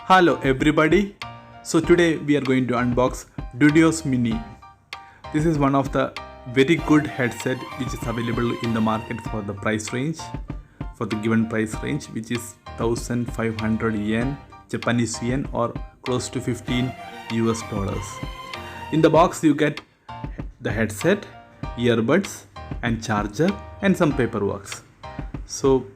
Hello everybody. So today we are going to unbox Dudios Mini. This is one of the very good headset which is available in the market for the price range, for the given price range, which is 1500 yen, Japanese yen, or close to 15 US dollars. In the box you get the headset, earbuds and charger and some paperwork. So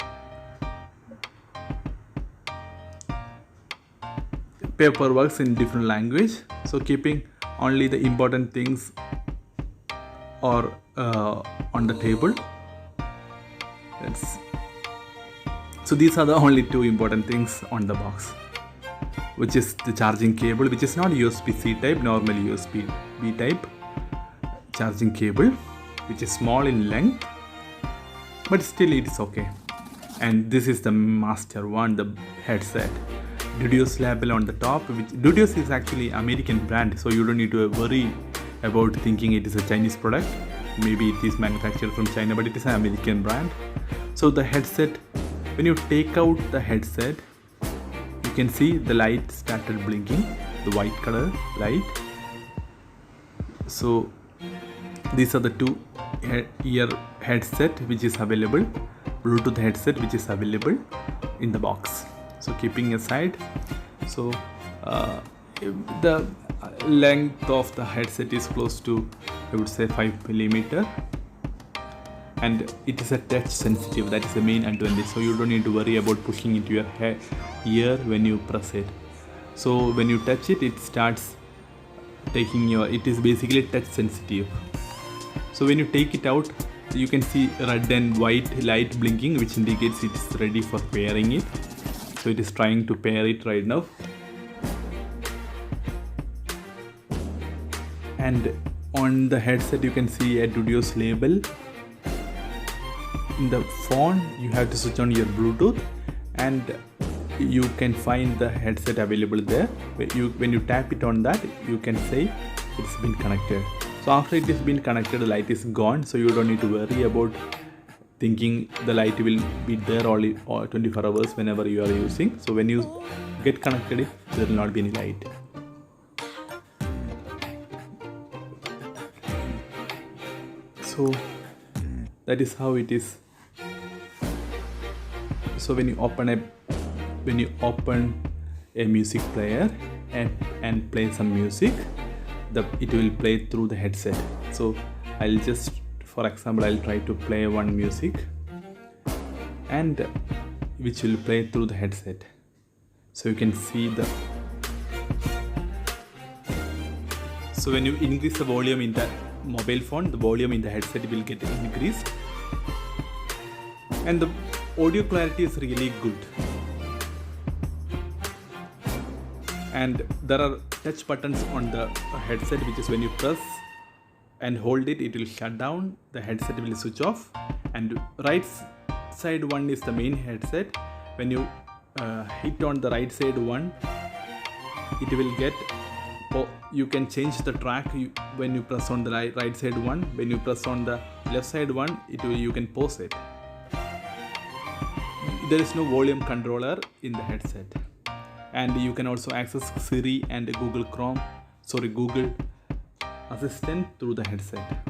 paperwork in different language, so keeping only the important things or on the table. So these are the only two important things on the box, which is the charging cable, which is not USB-C type, normal USB-B type charging cable, which is small in length, but still it is okay. And this is the master one, the headset. Dudios label on the top, which Dudios is actually American brand, so you don't need to worry about thinking it is a Chinese product. Maybe it is manufactured from China, but it is an American brand. So the headset, when you take out the headset, you can see the light started blinking, the white color light. So these are the two ear headset which is available, Bluetooth headset which is available in the box. So keeping aside, so the length of the headset is close to, I would say, 5mm, and it is a touch sensitive. That is the main advantage. So you don't need to worry about pushing into your ear when you press it. So when you touch it, it starts taking your. It is basically touch sensitive. So when you take it out, you can see red and white light blinking, which indicates it is ready for pairing it. So it is trying to pair it right now. And on the headset you can see a Dudios label. In the phone you have to switch on your Bluetooth and you can find the headset available there. When you tap it on that, you can say it's been connected. So after it has been connected, the light is gone, so you don't need to worry about thinking the light will be there only 24 hours whenever you are using. So when you get connected, there will not be any light. So that is how it is. So when you open a music player and play some music, it will play through the headset. So I'll just, for example, I'll try to play one music and which will play through the headset. So you can see so when you increase the volume in the mobile phone, the volume in the headset will get increased, and the audio clarity is really good. And there are touch buttons on the headset, which is when you press and hold it, it will shut down, the headset will switch off. And right side one is the main headset. When you hit on the right side one, it will get, you can change the track when you press on the right side one. When you press on the left side one, you can pause it. There is no volume controller in the headset, and you can also access Siri and Google Assistant through the headset.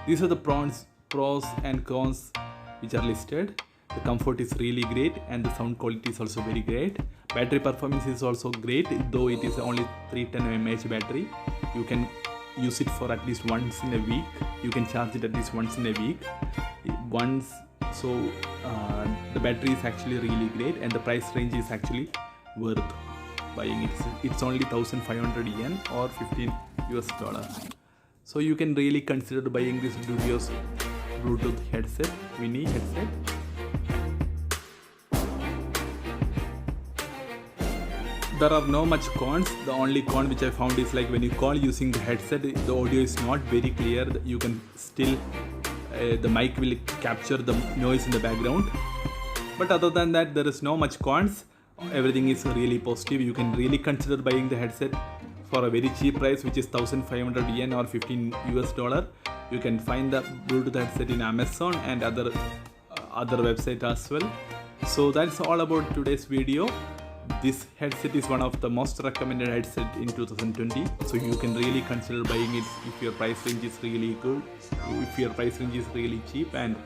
These are the pros and cons which are listed. The comfort is really great and the sound quality is also very great. Battery performance is also great, though it is only 310 mAh battery. You can use it for at least once in a week. You can charge it at least once in a week. The battery is actually really great, and the price range is actually worth buying it. It's only 1500 yen or 15 US dollars. So you can really consider buying this Dudios Bluetooth headset, mini headset. There are no much cons. The only con which I found is like when you call using the headset, the audio is not very clear. You can still, the mic will capture the noise in the background. But other than that, there is no much cons. Everything is really positive. You can really consider buying the headset for a very cheap price, which is 1500 yen or 15 US dollar. You can find the Bluetooth headset in Amazon and other websites as well. So that's all about today's video. this headset is one of the most recommended headset in 2020, so you can really consider buying it if your price range is really good, if your price range is really cheap, and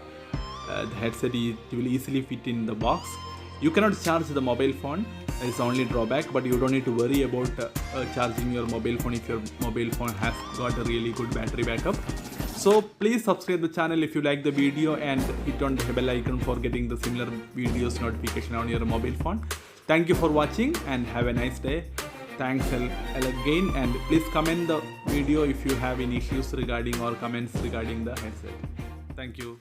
the headset will easily fit in the box. You cannot charge the mobile phone, that is the only drawback, but you don't need to worry about charging your mobile phone if your mobile phone has got a really good battery backup. So please subscribe the channel if you like the video, and hit on the bell icon for getting the similar videos notification on your mobile phone. Thank you for watching and have a nice day. Thanks again, and please comment the video if you have any issues regarding or comments regarding the headset. Thank you.